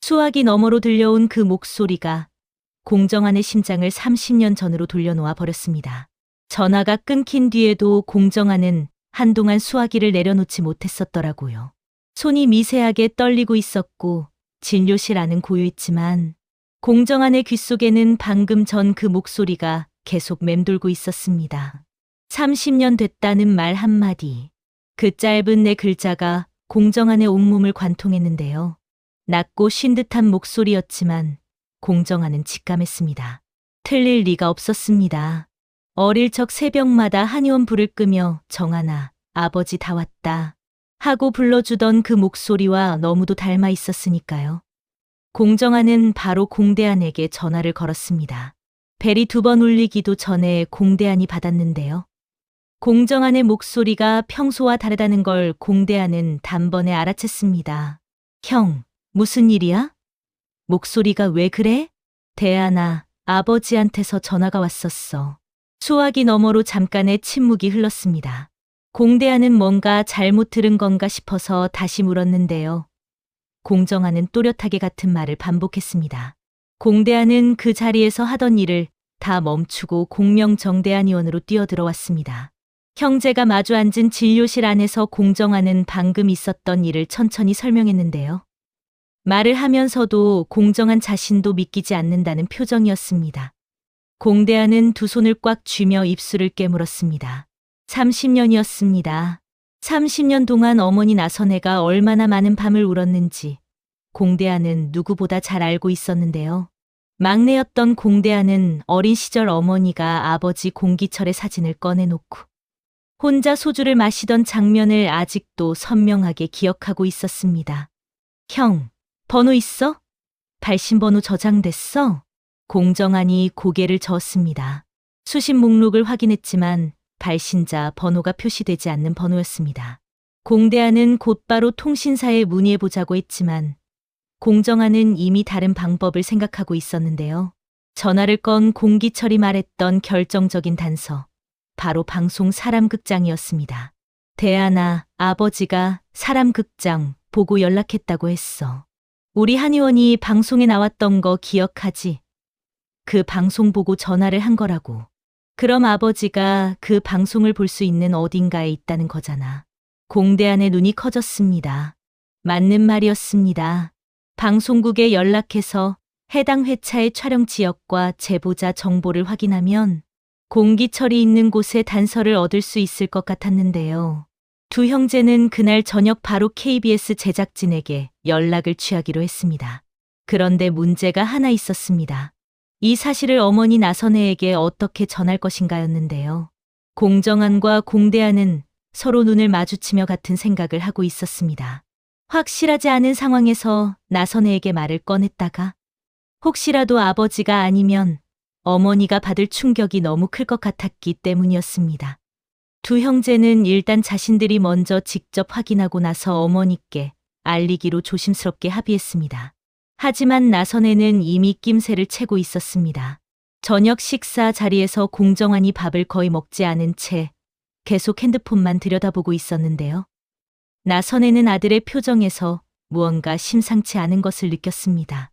수화기 너머로 들려온 그 목소리가 공정한의 심장을 30년 전으로 돌려놓아 버렸습니다. 전화가 끊긴 뒤에도 공정한은 한동안 수화기를 내려놓지 못했었더라고요. 손이 미세하게 떨리고 있었고 진료실 안은 고요했지만 공정한의 귓속에는 방금 전 그 목소리가 계속 맴돌고 있었습니다. 30년 됐다는 말 한마디. 그 짧은 네 글자가 공정한의 온몸을 관통했는데요. 낮고 쉰 듯한 목소리였지만 공정한은 직감했습니다. 틀릴 리가 없었습니다. 어릴 적 새벽마다 한의원 불을 끄며 정하나 아버지 다 왔다 하고 불러주던 그 목소리와 너무도 닮아 있었으니까요. 공정한은 바로 공대한에게 전화를 걸었습니다. 벨이 2번 울리기도 전에 공대한이 받았는데요. 공정한의 목소리가 평소와 다르다는 걸 공대한은 단번에 알아챘습니다. 형, 무슨 일이야? 목소리가 왜 그래? 대한아, 아버지한테서 전화가 왔었어. 수화기 너머로 잠깐의 침묵이 흘렀습니다. 공대한은 뭔가 잘못 들은 건가 싶어서 다시 물었는데요. 공정한은 또렷하게 같은 말을 반복했습니다. 공대한은 그 자리에서 하던 일을 다 멈추고 공명정대한 의원으로 뛰어들어왔습니다. 형제가 마주 앉은 진료실 안에서 공정한은 방금 있었던 일을 천천히 설명했는데요. 말을 하면서도 공정한 자신도 믿기지 않는다는 표정이었습니다. 공대한은 2 손을 꽉 쥐며 입술을 깨물었습니다. 30년이었습니다. 30년 동안 어머니 나선혜가 얼마나 많은 밤을 울었는지 공대한은 누구보다 잘 알고 있었는데요. 막내였던 공대한은 어린 시절 어머니가 아버지 공기철의 사진을 꺼내놓고 혼자 소주를 마시던 장면을 아직도 선명하게 기억하고 있었습니다. 형, 번호 있어? 발신번호 저장됐어? 공정한이 고개를 저었습니다. 수신 목록을 확인했지만 발신자 번호가 표시되지 않는 번호였습니다. 공대한은 곧바로 통신사에 문의해보자고 했지만 공정한은 이미 다른 방법을 생각하고 있었는데요. 전화를 건 공기철이 말했던 결정적인 단서, 바로 방송 사람극장이었습니다. 대한아, 아버지가 사람극장 보고 연락했다고 했어. 우리 한의원이 방송에 나왔던 거 기억하지? 그 방송 보고 전화를 한 거라고. 그럼 아버지가 그 방송을 볼 수 있는 어딘가에 있다는 거잖아. 공대한의 눈이 커졌습니다. 맞는 말이었습니다. 방송국에 연락해서 해당 회차의 촬영 지역과 제보자 정보를 확인하면 공기철이 있는 곳의 단서를 얻을 수 있을 것 같았는데요. 2 형제는 그날 저녁 바로 KBS 제작진에게 연락을 취하기로 했습니다. 그런데 문제가 하나 있었습니다. 이 사실을 어머니 나선혜에게 어떻게 전할 것인가였는데요. 공정한과 공대한은 서로 눈을 마주치며 같은 생각을 하고 있었습니다. 확실하지 않은 상황에서 나선혜에게 말을 꺼냈다가 혹시라도 아버지가 아니면 어머니가 받을 충격이 너무 클 것 같았기 때문이었습니다. 2 형제는 일단 자신들이 먼저 직접 확인하고 나서 어머니께 알리기로 조심스럽게 합의했습니다. 하지만 나선혜는 이미 낌새를 채고 있었습니다. 저녁 식사 자리에서 공정한이 밥을 거의 먹지 않은 채 계속 핸드폰만 들여다보고 있었는데요. 나선혜는 아들의 표정에서 무언가 심상치 않은 것을 느꼈습니다.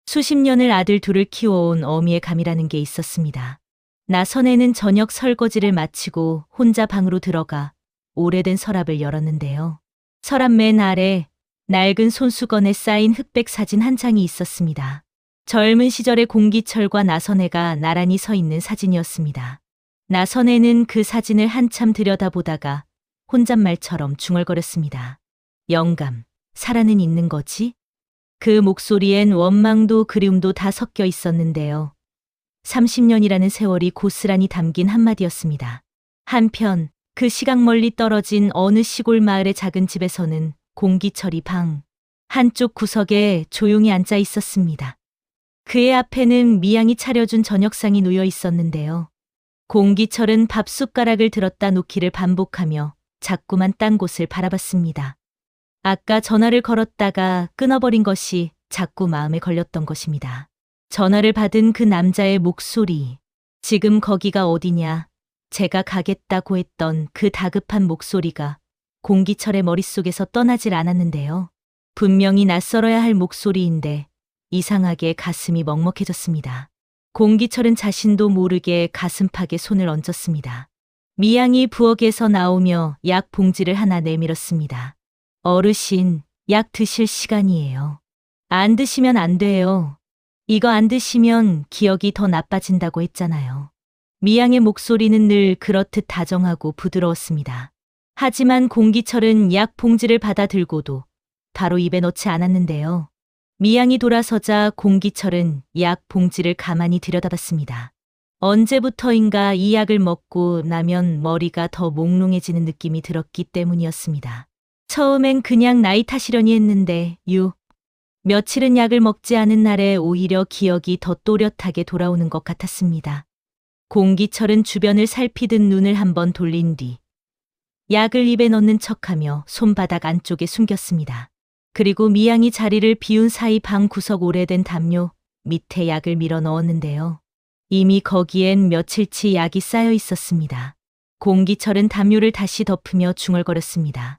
수십 년을 아들 2을 키워온 어미의 감이라는 게 있었습니다. 나선혜는 저녁 설거지를 마치고 혼자 방으로 들어가 오래된 서랍을 열었는데요. 서랍 맨 아래 낡은 손수건에 쌓인 흑백 사진 한 장이 있었습니다. 젊은 시절의 공기철과 나선혜가 나란히 서 있는 사진이었습니다. 나선혜는 그 사진을 한참 들여다보다가 혼잣말처럼 중얼거렸습니다. 영감, 살아는 있는 거지? 그 목소리엔 원망도 그리움도 다 섞여 있었는데요. 30년이라는 세월이 고스란히 담긴 한마디였습니다. 한편 그 시각 멀리 떨어진 어느 시골 마을의 작은 집에서는 공기철이 방 한쪽 구석에 조용히 앉아 있었습니다. 그의 앞에는 미양이 차려준 저녁상이 놓여 있었는데요. 공기철은 밥숟가락을 들었다 놓기를 반복하며 자꾸만 딴 곳을 바라봤습니다. 아까 전화를 걸었다가 끊어버린 것이 자꾸 마음에 걸렸던 것입니다. 전화를 받은 그 남자의 목소리, 지금 거기가 어디냐, 제가 가겠다고 했던 그 다급한 목소리가 공기철의 머릿속에서 떠나질 않았는데요. 분명히 낯설어야 할 목소리인데 이상하게 가슴이 먹먹해졌습니다. 공기철은 자신도 모르게 가슴팍에 손을 얹었습니다. 미양이 부엌에서 나오며 약 봉지를 하나 내밀었습니다. 어르신, 약 드실 시간이에요. 안 드시면 안 돼요. 이거 안 드시면 기억이 더 나빠진다고 했잖아요. 미양의 목소리는 늘 그렇듯 다정하고 부드러웠습니다. 하지만 공기철은 약 봉지를 받아 들고도 바로 입에 넣지 않았는데요. 미양이 돌아서자 공기철은 약 봉지를 가만히 들여다봤습니다. 언제부터인가 이 약을 먹고 나면 머리가 더 몽롱해지는 느낌이 들었기 때문이었습니다. 처음엔 그냥 나이 탓이려니 했는데 며칠은 약을 먹지 않은 날에 오히려 기억이 더 또렷하게 돌아오는 것 같았습니다. 공기철은 주변을 살피듯 눈을 한번 돌린 뒤 약을 입에 넣는 척하며 손바닥 안쪽에 숨겼습니다. 그리고 미양이 자리를 비운 사이 방 구석 오래된 담요 밑에 약을 밀어 넣었는데요. 이미 거기엔 며칠치 약이 쌓여 있었습니다. 공기철은 담요를 다시 덮으며 중얼거렸습니다.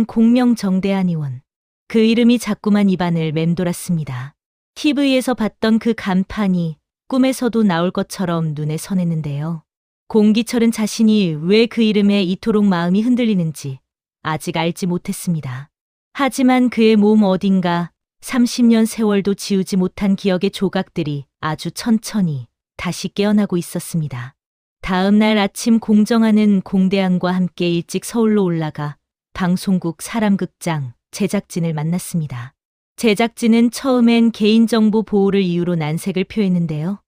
공명정대한 의원. 그 이름이 자꾸만 입안을 맴돌았습니다. TV에서 봤던 그 간판이 꿈에서도 나올 것처럼 눈에 선했는데요. 공기철은 자신이 왜 그 이름에 이토록 마음이 흔들리는지 아직 알지 못했습니다. 하지만 그의 몸 어딘가 30년 세월도 지우지 못한 기억의 조각들이 아주 천천히 다시 깨어나고 있었습니다. 다음 날 아침 공정하는 공대안과 함께 일찍 서울로 올라가 방송국 사람극장 제작진을 만났습니다. 제작진은 처음엔 개인정보 보호를 이유로 난색을 표했는데요.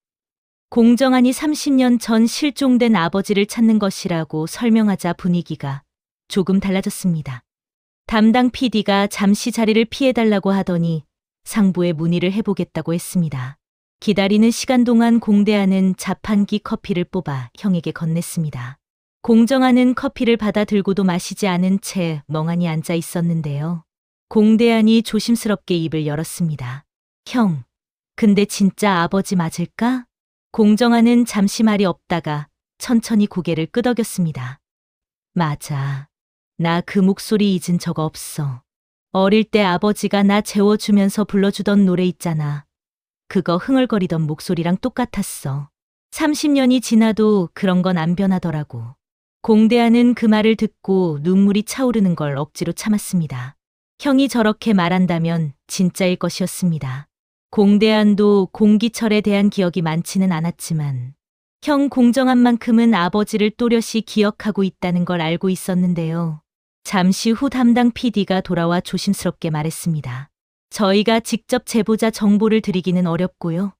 공정한이 30년 전 실종된 아버지를 찾는 것이라고 설명하자 분위기가 조금 달라졌습니다. 담당 PD가 잠시 자리를 피해달라고 하더니 상부에 문의를 해보겠다고 했습니다. 기다리는 시간 동안 공대안은 자판기 커피를 뽑아 형에게 건넸습니다. 공정한은 커피를 받아 들고도 마시지 않은 채 멍하니 앉아 있었는데요. 공대안이 조심스럽게 입을 열었습니다. 형, 근데 진짜 아버지 맞을까? 공정한은 잠시 말이 없다가 천천히 고개를 끄덕였습니다. 맞아. 나 그 목소리 잊은 적 없어. 어릴 때 아버지가 나 재워주면서 불러주던 노래 있잖아. 그거 흥얼거리던 목소리랑 똑같았어. 30년이 지나도 그런 건 안 변하더라고. 공대안은 그 말을 듣고 눈물이 차오르는 걸 억지로 참았습니다. 형이 저렇게 말한다면 진짜일 것이었습니다. 공대안도 공기철에 대한 기억이 많지는 않았지만 형 공정한만큼은 아버지를 또렷이 기억하고 있다는 걸 알고 있었는데요. 잠시 후 담당 PD가 돌아와 조심스럽게 말했습니다. 저희가 직접 제보자 정보를 드리기는 어렵고요.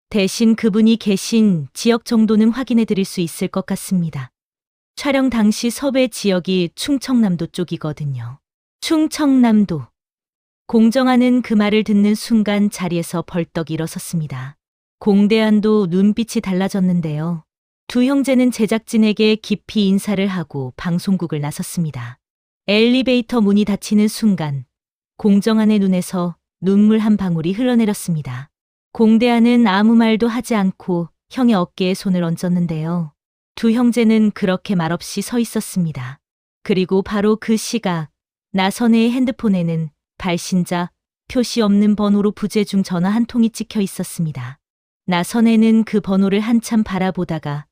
대신 그분이 계신 지역 정도는 확인해 드릴 수 있을 것 같습니다. 촬영 당시 섭외 지역이 충청남도 쪽이거든요. 충청남도. 공정한은 그 말을 듣는 순간 자리에서 벌떡 일어섰습니다. 공대안도 눈빛이 달라졌는데요. 두 형제는 제작진에게 깊이 인사를 하고 방송국을 나섰습니다. 엘리베이터 문이 닫히는 순간 공정한의 눈에서 눈물 한 방울이 흘러내렸습니다. 공대안은 아무 말도 하지 않고 형의 어깨에 손을 얹었는데요. 두 형제는 그렇게 말없이 서 있었습니다. 그리고 바로 그 시각 나선혜의 핸드폰에는 발신자 표시 없는 번호로 부재중 전화 한 통이 찍혀 있었습니다. 나선혜는 그 번호를 한참 바라보다가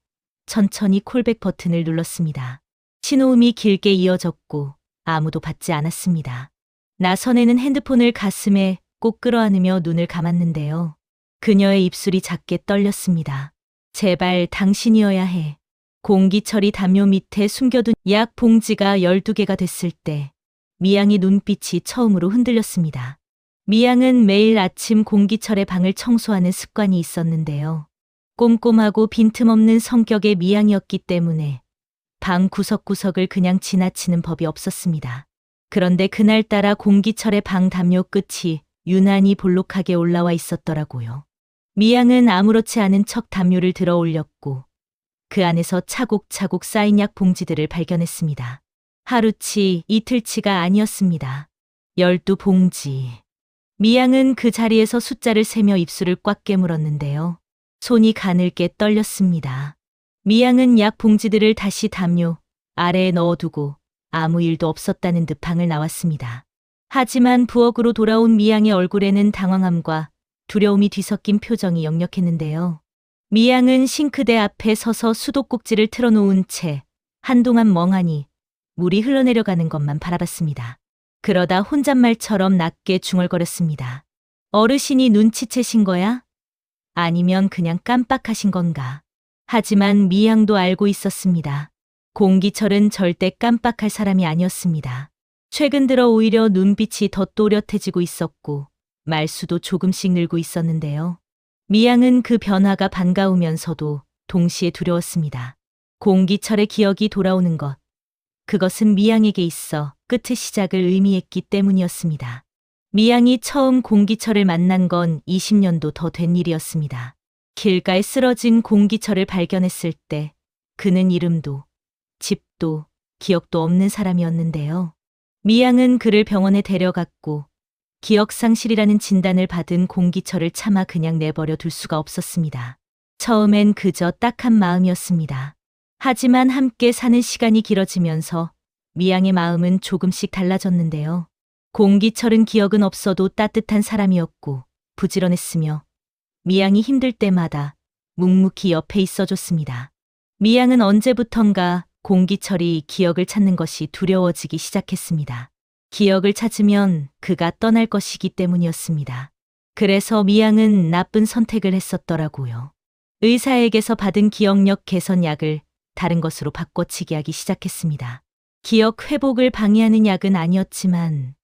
천천히 콜백 버튼을 눌렀습니다. 신호음이 길게 이어졌고 아무도 받지 않았습니다. 나선혜는 핸드폰을 가슴에 꼭 끌어안으며 눈을 감았는데요. 그녀의 입술이 작게 떨렸습니다. 제발 당신이어야 해. 공기철이 담요 밑에 숨겨둔 약 봉지가 12개가 됐을 때 미양이 눈빛이 처음으로 흔들렸습니다. 미양은 매일 아침 공기철의 방을 청소하는 습관이 있었는데요. 꼼꼼하고 빈틈없는 성격의 미양이었기 때문에 방 구석구석을 그냥 지나치는 법이 없었습니다. 그런데 그날따라 공기철의 방 담요 끝이 유난히 볼록하게 올라와 있었더라고요. 미양은 아무렇지 않은 척 담요를 들어 올렸고 그 안에서 차곡차곡 쌓인 약 봉지들을 발견했습니다. 하루치, 이틀치가 아니었습니다. 12봉지. 미양은 그 자리에서 숫자를 세며 입술을 꽉 깨물었는데요. 손이 가늘게 떨렸습니다. 미양은 약 봉지들을 다시 담요 아래에 넣어두고 아무 일도 없었다는 듯 방을 나왔습니다. 하지만 부엌으로 돌아온 미양의 얼굴에는 당황함과 두려움이 뒤섞인 표정이 역력했는데요. 미양은 싱크대 앞에 서서 수도꼭지를 틀어놓은 채 한동안 멍하니 물이 흘러내려가는 것만 바라봤습니다. 그러다 혼잣말처럼 낮게 중얼거렸습니다. 어르신이 눈치채신 거야? 아니면 그냥 깜빡하신 건가? 하지만 미양도 알고 있었습니다. 공기철은 절대 깜빡할 사람이 아니었습니다. 최근 들어 오히려 눈빛이 더 또렷해지고 있었고 말수도 조금씩 늘고 있었는데요. 미양은 그 변화가 반가우면서도 동시에 두려웠습니다. 공기철의 기억이 돌아오는 것. 그것은 미양에게 있어 끝의 시작을 의미했기 때문이었습니다. 미양이 처음 공기철을 만난 건 20년도 더 된 일이었습니다. 길가에 쓰러진 공기철을 발견했을 때 그는 이름도 집도 기억도 없는 사람이었는데요. 미양은 그를 병원에 데려갔고 기억상실이라는 진단을 받은 공기철을 차마 그냥 내버려 둘 수가 없었습니다. 처음엔 그저 딱한 마음이었습니다. 하지만 함께 사는 시간이 길어지면서 미양의 마음은 조금씩 달라졌는데요. 공기철은 기억은 없어도 따뜻한 사람이었고 부지런했으며 미양이 힘들 때마다 묵묵히 옆에 있어줬습니다. 미양은 언제부턴가 공기철이 기억을 찾는 것이 두려워지기 시작했습니다. 기억을 찾으면 그가 떠날 것이기 때문이었습니다. 그래서 미양은 나쁜 선택을 했었더라고요. 의사에게서 받은 기억력 개선 약을 다른 것으로 바꿔치기 하기 시작했습니다. 기억 회복을 방해하는 약은 아니었지만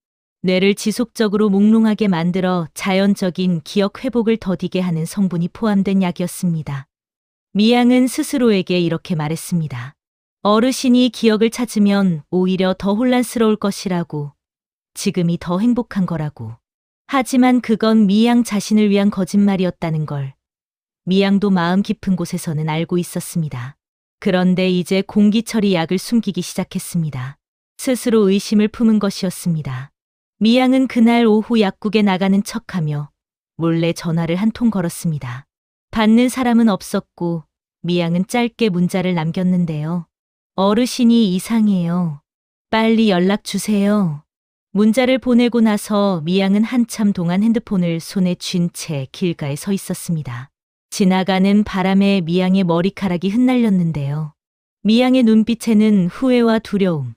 뇌를 지속적으로 몽롱하게 만들어 자연적인 기억 회복을 더디게 하는 성분이 포함된 약이었습니다. 미양은 스스로에게 이렇게 말했습니다. 어르신이 기억을 찾으면 오히려 더 혼란스러울 것이라고, 지금이 더 행복한 거라고. 하지만 그건 미양 자신을 위한 거짓말이었다는 걸 미양도 마음 깊은 곳에서는 알고 있었습니다. 그런데 이제 공기철이 약을 숨기기 시작했습니다. 스스로 의심을 품은 것이었습니다. 미양은 그날 오후 약국에 나가는 척하며 몰래 전화를 한 통 걸었습니다. 받는 사람은 없었고 미양은 짧게 문자를 남겼는데요. 어르신이 이상해요. 빨리 연락 주세요. 문자를 보내고 나서 미양은 한참 동안 핸드폰을 손에 쥔 채 길가에 서 있었습니다. 지나가는 바람에 미양의 머리카락이 흩날렸는데요. 미양의 눈빛에는 후회와 두려움,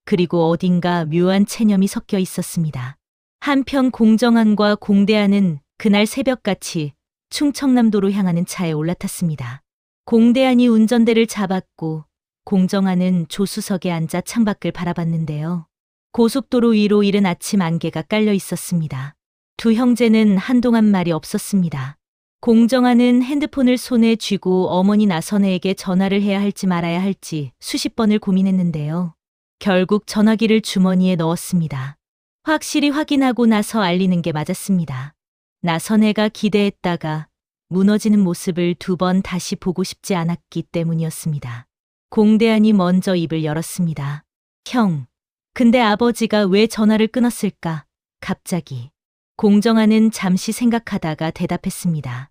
그리고 어딘가 묘한 체념이 섞여 있었습니다. 한편 공정한과 공대한은 그날 새벽같이 충청남도로 향하는 차에 올라탔습니다. 공대한이 운전대를 잡았고 공정한은 조수석에 앉아 창밖을 바라봤는데요. 고속도로 위로 이른 아침 안개가 깔려 있었습니다. 두 형제는 한동안 말이 없었습니다. 공정한은 핸드폰을 손에 쥐고 어머니 나선혜에게 전화를 해야 할지 말아야 할지 수십 번을 고민했는데요. 결국 전화기를 주머니에 넣었습니다. 확실히 확인하고 나서 알리는 게 맞았습니다. 나선혜가 기대했다가 무너지는 모습을 두 번 다시 보고 싶지 않았기 때문이었습니다. 공대한이 먼저 입을 열었습니다. 형, 근데 아버지가 왜 전화를 끊었을까? 갑자기. 공정한은 잠시 생각하다가 대답했습니다.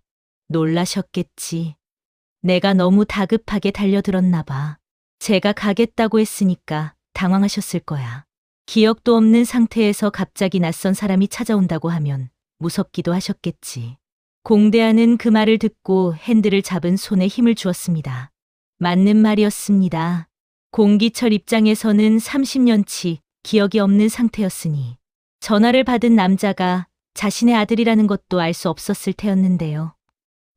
놀라셨겠지. 내가 너무 다급하게 달려들었나 봐. 제가 가겠다고 했으니까 당황하셨을 거야. 기억도 없는 상태에서 갑자기 낯선 사람이 찾아온다고 하면 무섭기도 하셨겠지. 공대한은 그 말을 듣고 핸들을 잡은 손에 힘을 주었습니다. 맞는 말이었습니다. 공기철 입장에서는 30년치 기억이 없는 상태였으니 전화를 받은 남자가 자신의 아들이라는 것도 알 수 없었을 테였는데요.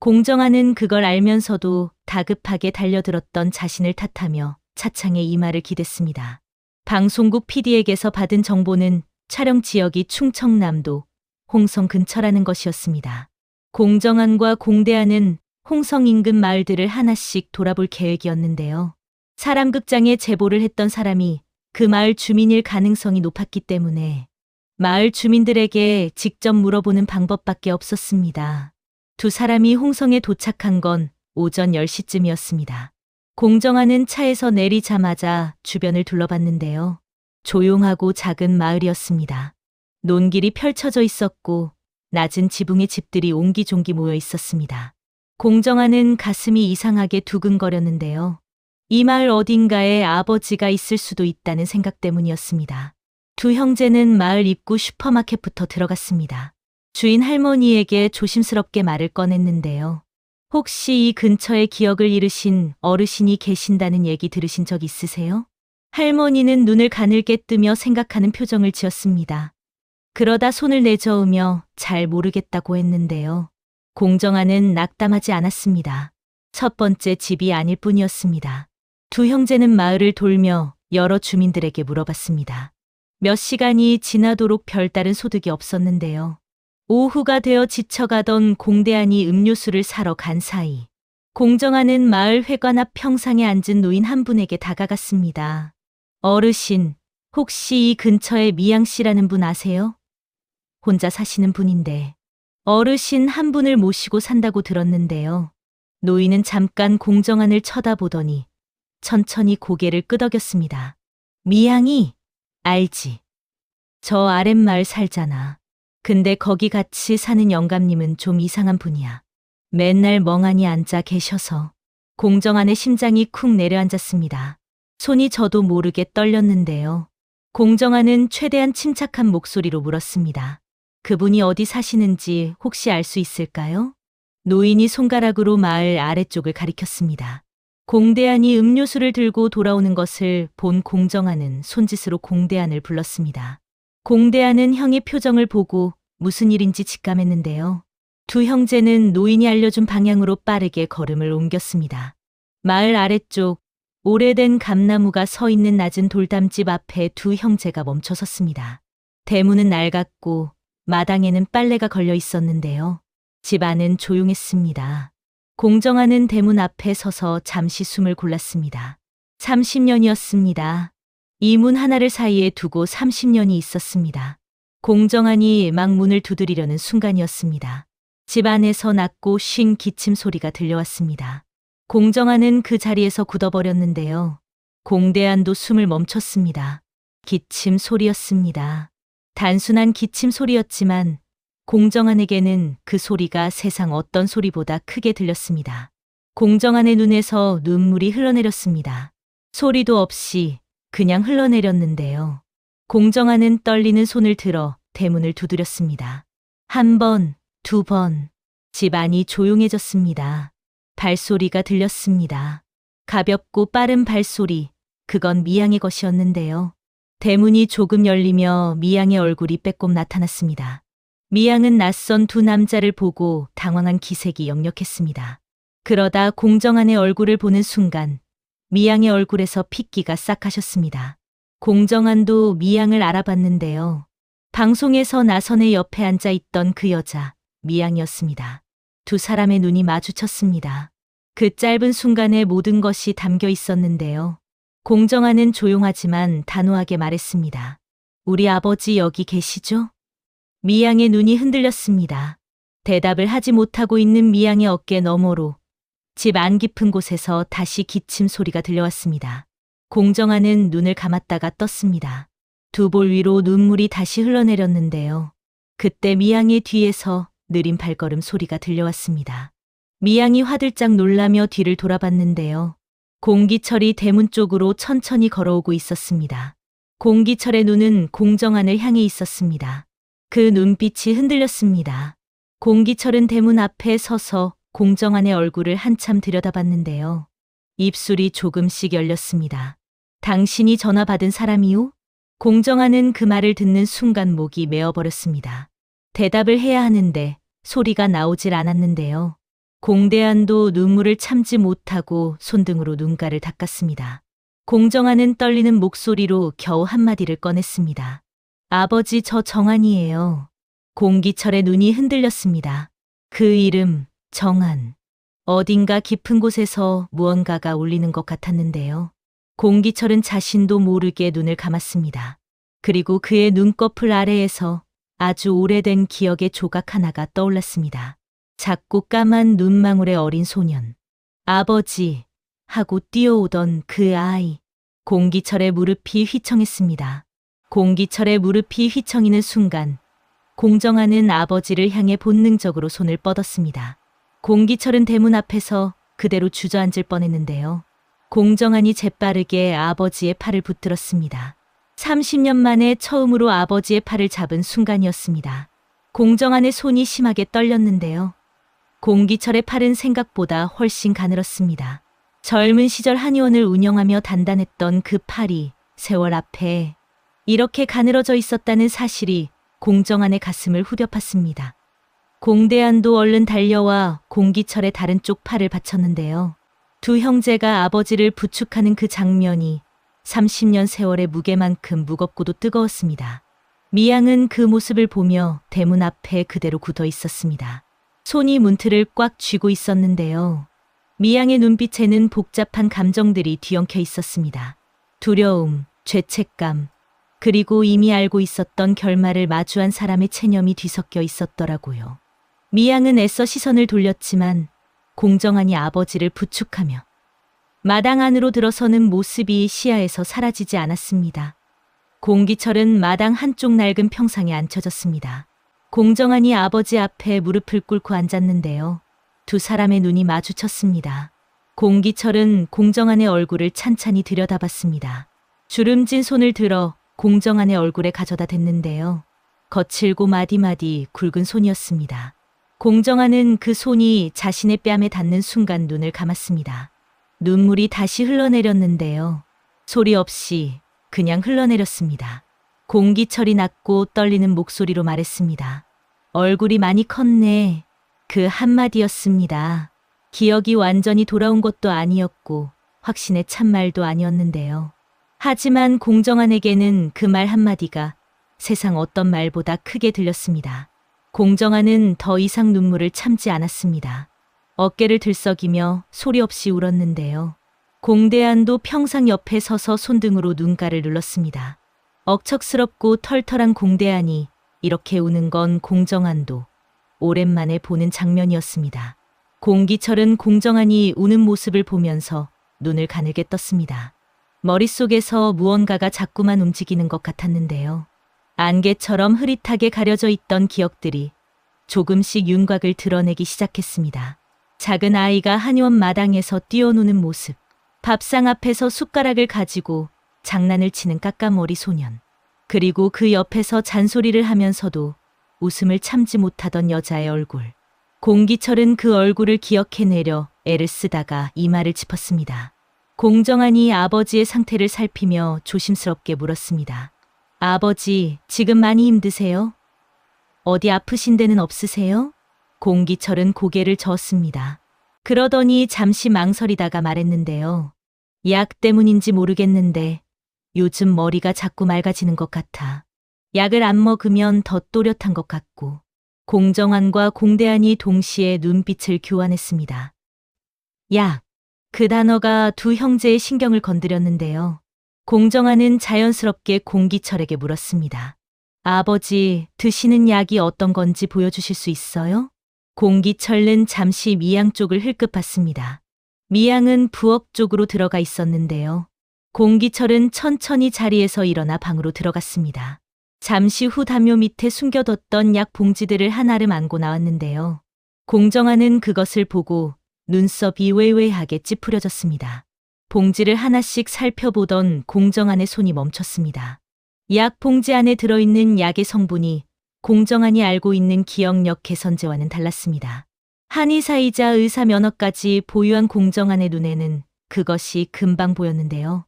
공정한은 그걸 알면서도 다급하게 달려들었던 자신을 탓하며 차창에 이마를 기댔습니다. 방송국 PD에게서 받은 정보는 촬영 지역이 충청남도 홍성 근처라는 것이었습니다. 공정한과 공대한은 홍성 인근 마을들을 하나씩 돌아볼 계획이었는데요. 사람극장에 제보를 했던 사람이 그 마을 주민일 가능성이 높았기 때문에 마을 주민들에게 직접 물어보는 방법밖에 없었습니다. 두 사람이 홍성에 도착한 건 오전 10시쯤이었습니다. 공정한은 차에서 내리자마자 주변을 둘러봤는데요. 조용하고 작은 마을이었습니다. 논길이 펼쳐져 있었고 낮은 지붕의 집들이 옹기종기 모여 있었습니다. 공정한은 가슴이 이상하게 두근거렸는데요. 이 마을 어딘가에 아버지가 있을 수도 있다는 생각 때문이었습니다. 두 형제는 마을 입구 슈퍼마켓부터 들어갔습니다. 주인 할머니에게 조심스럽게 말을 꺼냈는데요. 혹시 이 근처에 기억을 잃으신 어르신이 계신다는 얘기 들으신 적 있으세요? 할머니는 눈을 가늘게 뜨며 생각하는 표정을 지었습니다. 그러다 손을 내저으며 잘 모르겠다고 했는데요. 공정아는 낙담하지 않았습니다. 첫 번째 집이 아닐 뿐이었습니다. 두 형제는 마을을 돌며 여러 주민들에게 물어봤습니다. 몇 시간이 지나도록 별다른 소득이 없었는데요. 오후가 되어 지쳐가던 공대안이 음료수를 사러 간 사이 공정아는 마을 회관 앞 평상에 앉은 노인 한 분에게 다가갔습니다. 어르신, 혹시 이 근처에 미양 씨라는 분 아세요? 혼자 사시는 분인데 어르신 한 분을 모시고 산다고 들었는데요. 노인은 잠깐 공정안을 쳐다보더니 천천히 고개를 끄덕였습니다. 미양이? 알지. 저 아랫마을 살잖아. 근데 거기 같이 사는 영감님은 좀 이상한 분이야. 맨날 멍하니 앉아 계셔서. 공정안의 심장이 쿵 내려앉았습니다. 손이 저도 모르게 떨렸는데요. 공정안은 최대한 침착한 목소리로 물었습니다. 그분이 어디 사시는지 혹시 알 수 있을까요? 노인이 손가락으로 마을 아래쪽을 가리켰습니다. 공대안이 음료수를 들고 돌아오는 것을 본 공정아는 손짓으로 공대안을 불렀습니다. 공대안은 형의 표정을 보고 무슨 일인지 직감했는데요. 두 형제는 노인이 알려준 방향으로 빠르게 걸음을 옮겼습니다. 마을 아래쪽 오래된 감나무가 서 있는 낮은 돌담집 앞에 두 형제가 멈춰 섰습니다. 대문은 낡았고 마당에는 빨래가 걸려 있었는데요. 집 안은 조용했습니다. 공정아는 대문 앞에 서서 잠시 숨을 골랐습니다. 30년이었습니다. 이 문 하나를 사이에 두고 30년이 있었습니다. 공정아니 막 문을 두드리려는 순간이었습니다. 집 안에서 낮고 쉰 기침 소리가 들려왔습니다. 공정아는 그 자리에서 굳어버렸는데요. 공대안도 숨을 멈췄습니다. 기침 소리였습니다. 단순한 기침 소리였지만 공정안에게는 그 소리가 세상 어떤 소리보다 크게 들렸습니다. 공정안의 눈에서 눈물이 흘러내렸습니다. 소리도 없이 그냥 흘러내렸는데요. 공정안은 떨리는 손을 들어 대문을 두드렸습니다. 한 번, 두 번. 집 안이 조용해졌습니다. 발소리가 들렸습니다. 가볍고 빠른 발소리, 그건 미양의 것이었는데요. 대문이 조금 열리며 미양의 얼굴이 빼꼼 나타났습니다. 미양은 낯선 두 남자를 보고 당황한 기색이 역력했습니다. 그러다 공정안의 얼굴을 보는 순간 미양의 얼굴에서 핏기가 싹 가셨습니다. 공정안도 미양을 알아봤는데요. 방송에서 나선의 옆에 앉아 있던 그 여자, 미양이었습니다. 두 사람의 눈이 마주쳤습니다. 그 짧은 순간에 모든 것이 담겨 있었는데요. 공정아는 조용하지만 단호하게 말했습니다. 우리 아버지 여기 계시죠? 미양의 눈이 흔들렸습니다. 대답을 하지 못하고 있는 미양의 어깨 너머로 집 안 깊은 곳에서 다시 기침 소리가 들려왔습니다. 공정아는 눈을 감았다가 떴습니다. 두 볼 위로 눈물이 다시 흘러내렸는데요. 그때 미양의 뒤에서 느린 발걸음 소리가 들려왔습니다. 미양이 화들짝 놀라며 뒤를 돌아봤는데요. 공기철이 대문 쪽으로 천천히 걸어오고 있었습니다. 공기철의 눈은 공정안을 향해 있었습니다. 그 눈빛이 흔들렸습니다. 공기철은 대문 앞에 서서 공정안의 얼굴을 한참 들여다봤는데요. 입술이 조금씩 열렸습니다. 당신이 전화 받은 사람이요? 공정안은 그 말을 듣는 순간 목이 메어버렸습니다. 대답을 해야 하는데 소리가 나오질 않았는데요. 공대안도 눈물을 참지 못하고 손등으로 눈가를 닦았습니다. 공정아는 떨리는 목소리로 겨우 한마디를 꺼냈습니다. 아버지, 저 정한이에요. 공기철의 눈이 흔들렸습니다. 그 이름, 정한. 어딘가 깊은 곳에서 무언가가 울리는 것 같았는데요. 공기철은 자신도 모르게 눈을 감았습니다. 그리고 그의 눈꺼풀 아래에서 아주 오래된 기억의 조각 하나가 떠올랐습니다. 작고 까만 눈망울의 어린 소년. 아버지 하고 뛰어오던 그 아이. 공기철의 무릎이 휘청했습니다. 공기철의 무릎이 휘청이는 순간 공정아는 아버지를 향해 본능적으로 손을 뻗었습니다. 공기철은 대문 앞에서 그대로 주저앉을 뻔했는데요. 공정안이 재빠르게 아버지의 팔을 붙들었습니다. 30년 만에 처음으로 아버지의 팔을 잡은 순간이었습니다. 공정한의 손이 심하게 떨렸는데요. 공기철의 팔은 생각보다 훨씬 가늘었습니다. 젊은 시절 한의원을 운영하며 단단했던 그 팔이 세월 앞에 이렇게 가늘어져 있었다는 사실이 공정한의 가슴을 후벼 팠습니다. 공대한도 얼른 달려와 공기철의 다른 쪽 팔을 받쳤는데요. 두 형제가 아버지를 부축하는 그 장면이 30년 세월의 무게만큼 무겁고도 뜨거웠습니다. 미양은 그 모습을 보며 대문 앞에 그대로 굳어 있었습니다. 손이 문틀을 꽉 쥐고 있었는데요. 미양의 눈빛에는 복잡한 감정들이 뒤엉켜 있었습니다. 두려움, 죄책감, 그리고 이미 알고 있었던 결말을 마주한 사람의 체념이 뒤섞여 있었더라고요. 미양은 애써 시선을 돌렸지만 공정한이 아버지를 부축하며 마당 안으로 들어서는 모습이 시야에서 사라지지 않았습니다. 공기철은 마당 한쪽 낡은 평상에 앉혀졌습니다. 공정한이 아버지 앞에 무릎을 꿇고 앉았는데요. 두 사람의 눈이 마주쳤습니다. 공기철은 공정한의 얼굴을 찬찬히 들여다봤습니다. 주름진 손을 들어 공정한의 얼굴에 가져다 댔는데요. 거칠고 마디마디 굵은 손이었습니다. 공정한은 그 손이 자신의 뺨에 닿는 순간 눈을 감았습니다. 눈물이 다시 흘러내렸는데요. 소리 없이 그냥 흘러내렸습니다. 공기철이 낮고 떨리는 목소리로 말했습니다. 얼굴이 많이 컸네. 그 한마디였습니다. 기억이 완전히 돌아온 것도 아니었고 확신의 참말도 아니었는데요. 하지만 공정한에게는 그 말 한마디가 세상 어떤 말보다 크게 들렸습니다. 공정한은 더 이상 눈물을 참지 않았습니다. 어깨를 들썩이며 소리 없이 울었는데요. 공대한도 평상 옆에 서서 손등으로 눈가를 눌렀습니다. 억척스럽고 털털한 공대한이 이렇게 우는 건 공정한도 오랜만에 보는 장면이었습니다. 공기철은 공정한이 우는 모습을 보면서 눈을 가늘게 떴습니다. 머릿속에서 무언가가 자꾸만 움직이는 것 같았는데요. 안개처럼 흐릿하게 가려져 있던 기억들이 조금씩 윤곽을 드러내기 시작했습니다. 작은 아이가 한의원 마당에서 뛰어노는 모습, 밥상 앞에서 숟가락을 가지고 장난을 치는 까까머리 소년, 그리고 그 옆에서 잔소리를 하면서도 웃음을 참지 못하던 여자의 얼굴. 공기철은 그 얼굴을 기억해내려 애를 쓰다가 이마를 짚었습니다. 공정한이 아버지의 상태를 살피며 조심스럽게 물었습니다. 아버지, 지금 많이 힘드세요? 어디 아프신 데는 없으세요? 공기철은 고개를 저었습니다. 그러더니 잠시 망설이다가 말했는데요. 약 때문인지 모르겠는데 요즘 머리가 자꾸 맑아지는 것 같아. 약을 안 먹으면 더 또렷한 것 같고. 공정한과 공대한이 동시에 눈빛을 교환했습니다. 약. 그 단어가 두 형제의 신경을 건드렸는데요. 공정한은 자연스럽게 공기철에게 물었습니다. 아버지, 드시는 약이 어떤 건지 보여주실 수 있어요? 공기철은 잠시 미양 쪽을 흘끗 봤습니다. 미양은 부엌 쪽으로 들어가 있었는데요. 공기철은 천천히 자리에서 일어나 방으로 들어갔습니다. 잠시 후 담요 밑에 숨겨뒀던 약 봉지들을 한아름 안고 나왔는데요. 공정한은 그것을 보고 눈썹이 왜왜하게 찌푸려졌습니다. 봉지를 하나씩 살펴보던 공정한의 손이 멈췄습니다. 약 봉지 안에 들어있는 약의 성분이 공정한이 알고 있는 기억력 개선제와는 달랐습니다. 한의사이자 의사 면허까지 보유한 공정한의 눈에는 그것이 금방 보였는데요.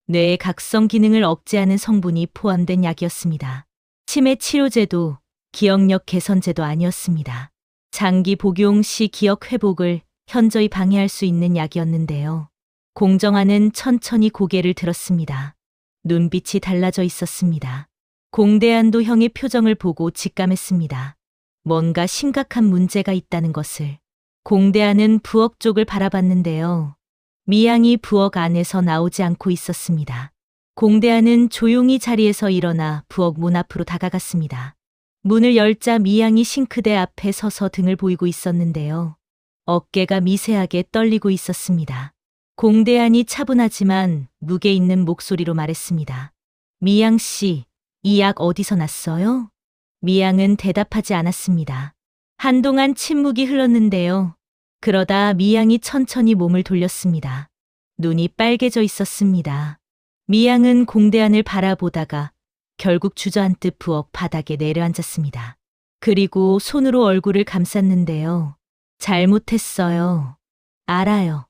뇌의 각성 기능을 억제하는 성분이 포함된 약이었습니다. 치매 치료제도 기억력 개선제도 아니었습니다. 장기 복용 시 기억 회복을 현저히 방해할 수 있는 약이었는데요. 공정한은 천천히 고개를 들었습니다. 눈빛이 달라져 있었습니다. 공대한도 형의 표정을 보고 직감했습니다. 뭔가 심각한 문제가 있다는 것을. 공대한은 부엌 쪽을 바라봤는데요. 미양이 부엌 안에서 나오지 않고 있었습니다. 공대한은 조용히 자리에서 일어나 부엌 문 앞으로 다가갔습니다. 문을 열자 미양이 싱크대 앞에 서서 등을 보이고 있었는데요. 어깨가 미세하게 떨리고 있었습니다. 공대한이 차분하지만 무게 있는 목소리로 말했습니다. 미양 씨, 이 약 어디서 났어요? 미양은 대답하지 않았습니다. 한동안 침묵이 흘렀는데요. 그러다 미양이 천천히 몸을 돌렸습니다. 눈이 빨개져 있었습니다. 미양은 공대안을 바라보다가 결국 주저앉듯 부엌 바닥에 내려앉았습니다. 그리고 손으로 얼굴을 감쌌는데요. 잘못했어요. 알아요.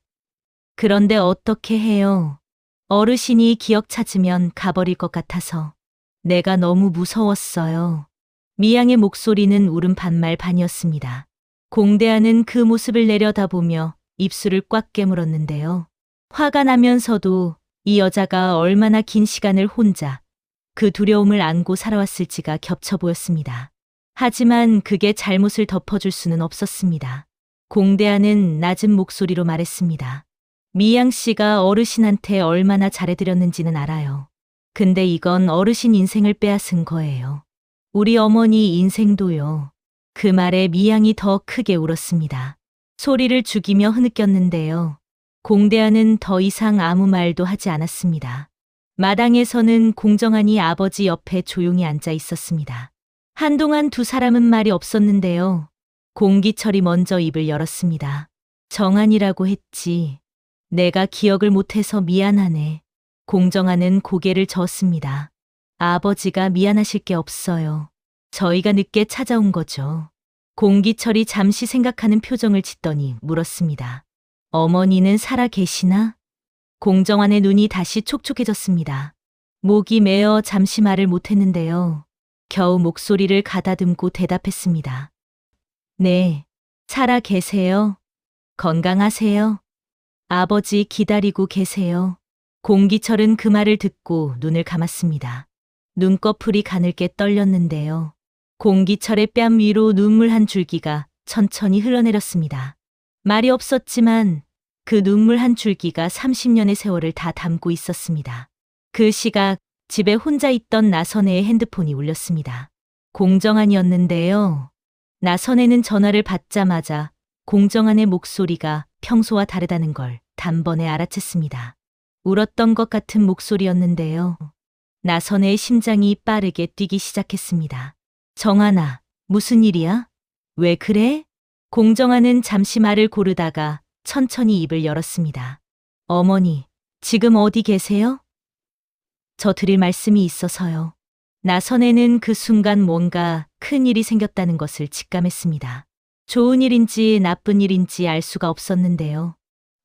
그런데 어떻게 해요? 어르신이 기억 찾으면 가버릴 것 같아서 내가 너무 무서웠어요. 미양의 목소리는 울음 반말 반이었습니다. 공대하는 그 모습을 내려다보며 입술을 꽉 깨물었는데요. 화가 나면서도 이 여자가 얼마나 긴 시간을 혼자 그 두려움을 안고 살아왔을지가 겹쳐 보였습니다. 하지만 그게 잘못을 덮어줄 수는 없었습니다. 공대하는 낮은 목소리로 말했습니다. 미양 씨가 어르신한테 얼마나 잘해드렸는지는 알아요. 근데 이건 어르신 인생을 빼앗은 거예요. 우리 어머니 인생도요. 그 말에 미양이 더 크게 울었습니다. 소리를 죽이며 흐느꼈는데요. 공대하는 더 이상 아무 말도 하지 않았습니다. 마당에서는 공정한이 아버지 옆에 조용히 앉아 있었습니다. 한동안 두 사람은 말이 없었는데요. 공기철이 먼저 입을 열었습니다. 정한이라고 했지. 내가 기억을 못해서 미안하네. 공정한은 고개를 저었습니다. 아버지가 미안하실 게 없어요. 저희가 늦게 찾아온 거죠. 공기철이 잠시 생각하는 표정을 짓더니 물었습니다. 어머니는 살아 계시나? 공정한의 눈이 다시 촉촉해졌습니다. 목이 메어 잠시 말을 못했는데요. 겨우 목소리를 가다듬고 대답했습니다. 네, 살아 계세요. 건강하세요. 아버지 기다리고 계세요. 공기철은 그 말을 듣고 눈을 감았습니다. 눈꺼풀이 가늘게 떨렸는데요. 공기철의 뺨 위로 눈물 한 줄기가 천천히 흘러내렸습니다. 말이 없었지만 그 눈물 한 줄기가 30년의 세월을 다 담고 있었습니다. 그 시각 집에 혼자 있던 나선혜의 핸드폰이 울렸습니다. 공정한이었는데요. 나선혜는 전화를 받자마자 공정한의 목소리가 평소와 다르다는 걸 단번에 알아챘습니다. 울었던 것 같은 목소리였는데요. 나선혜의 심장이 빠르게 뛰기 시작했습니다. 정한아, 무슨 일이야? 왜 그래? 공정한은 잠시 말을 고르다가 천천히 입을 열었습니다. 어머니, 지금 어디 계세요? 저 드릴 말씀이 있어서요. 나선혜는 그 순간 뭔가 큰 일이 생겼다는 것을 직감했습니다. 좋은 일인지 나쁜 일인지 알 수가 없었는데요.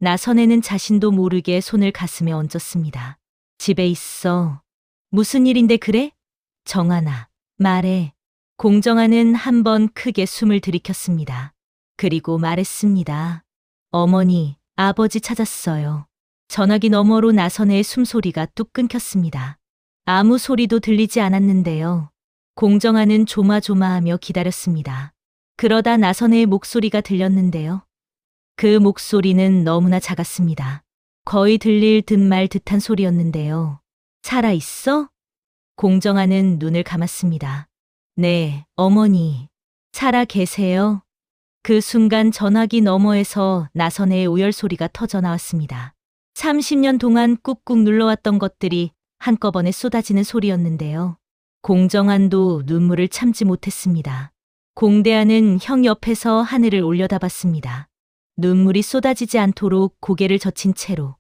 나선혜는 자신도 모르게 손을 가슴에 얹었습니다. 집에 있어. 무슨 일인데 그래? 정한아, 말해. 공정한은 한 번 크게 숨을 들이켰습니다. 그리고 말했습니다. 어머니, 아버지 찾았어요. 전화기 너머로 나선혜의 숨소리가 뚝 끊겼습니다. 아무 소리도 들리지 않았는데요. 공정한은 조마조마하며 기다렸습니다. 그러다 나선혜의 목소리가 들렸는데요. 그 목소리는 너무나 작았습니다. 거의 들릴 듯 말 듯한 소리였는데요. 살아있어? 공정한은 눈을 감았습니다. 네, 어머니. 살아 계세요? 그 순간 전화기 너머에서 나선혜의 오열 소리가 터져 나왔습니다. 30년 동안 꾹꾹 눌러왔던 것들이 한꺼번에 쏟아지는 소리였는데요. 공정한도 눈물을 참지 못했습니다. 공대하는 형 옆에서 하늘을 올려다봤습니다. 눈물이 쏟아지지 않도록 고개를 젖힌 채로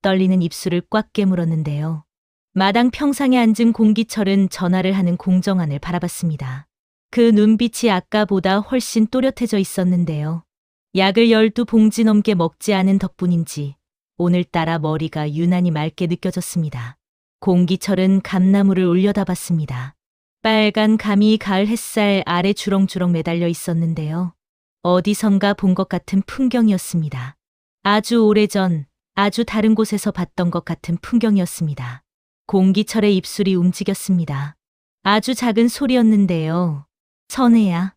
떨리는 입술을 꽉 깨물었는데요. 마당 평상에 앉은 공기철은 전화를 하는 공정한을 바라봤습니다. 그 눈빛이 아까보다 훨씬 또렷해져 있었는데요. 약을 12봉지 넘게 먹지 않은 덕분인지 오늘따라 머리가 유난히 맑게 느껴졌습니다. 공기철은 감나무를 올려다봤습니다. 빨간 감이 가을 햇살 아래 주렁주렁 매달려 있었는데요. 어디선가 본 것 같은 풍경이었습니다. 아주 오래전, 아주 다른 곳에서 봤던 것 같은 풍경이었습니다. 공기철의 입술이 움직였습니다. 아주 작은 소리였는데요. 선혜야.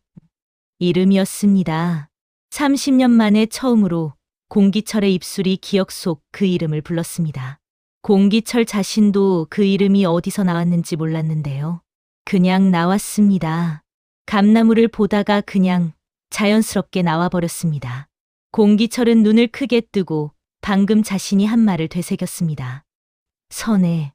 이름이었습니다. 30년 만에 처음으로 공기철의 입술이 기억 속 그 이름을 불렀습니다. 공기철 자신도 그 이름이 어디서 나왔는지 몰랐는데요. 그냥 나왔습니다. 감나무를 보다가 그냥 자연스럽게 나와버렸습니다. 공기철은 눈을 크게 뜨고 방금 자신이 한 말을 되새겼습니다. 선혜,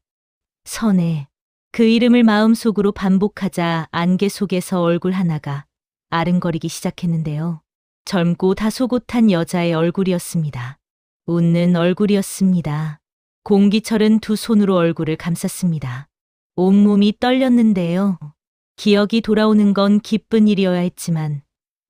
선혜. 그 이름을 마음속으로 반복하자 안개 속에서 얼굴 하나가 아른거리기 시작했는데요. 젊고 다소곳한 여자의 얼굴이었습니다. 웃는 얼굴이었습니다. 공기철은 두 손으로 얼굴을 감쌌습니다. 온몸이 떨렸는데요. 기억이 돌아오는 건 기쁜 일이어야 했지만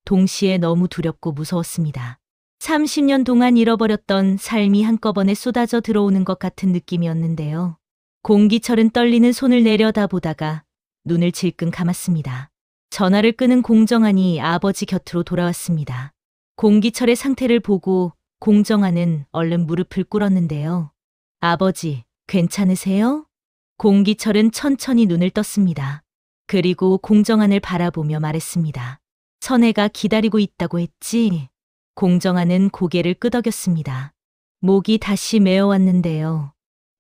동시에 너무 두렵고 무서웠습니다. 30년 동안 잃어버렸던 삶이 한꺼번에 쏟아져 들어오는 것 같은 느낌이었는데요. 공기철은 떨리는 손을 내려다보다가 눈을 질끈 감았습니다. 전화를 끄는 공정한이 아버지 곁으로 돌아왔습니다. 공기철의 상태를 보고 공정한은 얼른 무릎을 꿇었는데요. 아버지, 괜찮으세요? 공기철은 천천히 눈을 떴습니다. 그리고 공정한을 바라보며 말했습니다. 선혜가 기다리고 있다고 했지? 공정한은 고개를 끄덕였습니다. 목이 다시 메어왔는데요.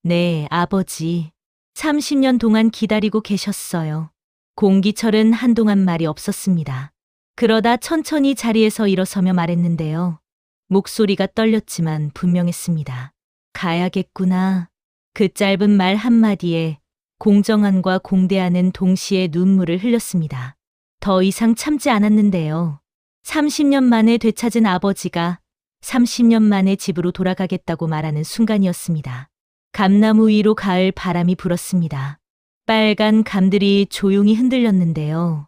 네, 아버지. 30년 동안 기다리고 계셨어요. 공기철은 한동안 말이 없었습니다. 그러다 천천히 자리에서 일어서며 말했는데요. 목소리가 떨렸지만 분명했습니다. 가야겠구나. 그 짧은 말 한마디에 공정한과 공대한은 동시에 눈물을 흘렸습니다. 더 이상 참지 않았는데요. 30년 만에 되찾은 아버지가 30년 만에 집으로 돌아가겠다고 말하는 순간이었습니다. 감나무 위로 가을 바람이 불었습니다. 빨간 감들이 조용히 흔들렸는데요.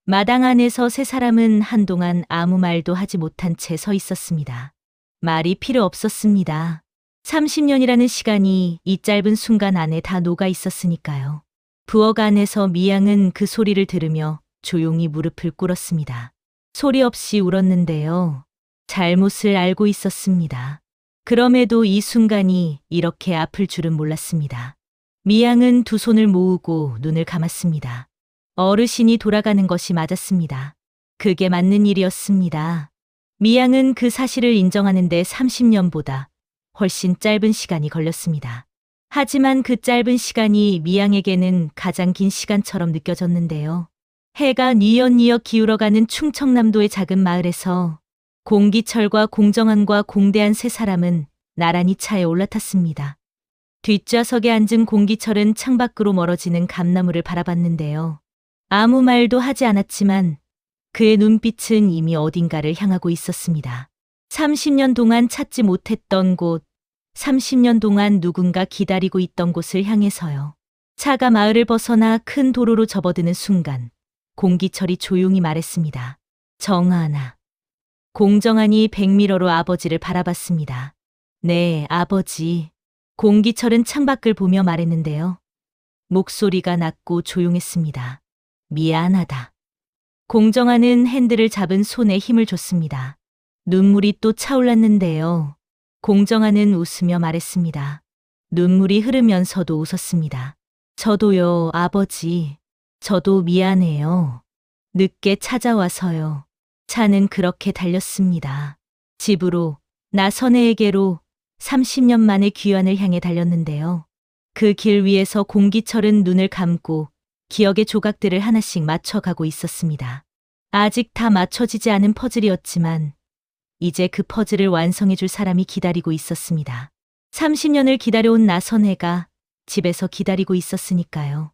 마당 안에서 세 사람은 한동안 아무 말도 하지 못한 채 서 있었습니다. 말이 필요 없었습니다. 30년이라는 시간이 이 짧은 순간 안에 다 녹아 있었으니까요. 부엌 안에서 미양은 그 소리를 들으며 조용히 무릎을 꿇었습니다. 소리 없이 울었는데요. 잘못을 알고 있었습니다. 그럼에도 이 순간이 이렇게 아플 줄은 몰랐습니다. 미양은 두 손을 모으고 눈을 감았습니다. 어르신이 돌아가는 것이 맞았습니다. 그게 맞는 일이었습니다. 미양은 그 사실을 인정하는데 30년보다 훨씬 짧은 시간이 걸렸습니다. 하지만 그 짧은 시간이 미양에게는 가장 긴 시간처럼 느껴졌는데요. 해가 뉘엿뉘엿 기울어가는 충청남도의 작은 마을에서 공기철과 공정한과 공대한 세 사람은 나란히 차에 올라탔습니다. 뒷좌석에 앉은 공기철은 창밖으로 멀어지는 감나무를 바라봤는데요. 아무 말도 하지 않았지만 그의 눈빛은 이미 어딘가를 향하고 있었습니다. 30년 동안 찾지 못했던 곳, 30년 동안 누군가 기다리고 있던 곳을 향해서요. 차가 마을을 벗어나 큰 도로로 접어드는 순간 공기철이 조용히 말했습니다. 정하나. 공정한이 백미러로 아버지를 바라봤습니다. 네, 아버지. 공기철은 창밖을 보며 말했는데요. 목소리가 낮고 조용했습니다. 미안하다. 공정한은 핸들을 잡은 손에 힘을 줬습니다. 눈물이 또 차올랐는데요. 공정한은 웃으며 말했습니다. 눈물이 흐르면서도 웃었습니다. 저도요, 아버지. 저도 미안해요. 늦게 찾아와서요. 차는 그렇게 달렸습니다. 집으로, 나선혜에게로 30년 만에 귀환을 향해 달렸는데요. 그 길 위에서 공기철은 눈을 감고 기억의 조각들을 하나씩 맞춰가고 있었습니다. 아직 다 맞춰지지 않은 퍼즐이었지만 이제 그 퍼즐을 완성해줄 사람이 기다리고 있었습니다. 30년을 기다려온 나선혜가 집에서 기다리고 있었으니까요.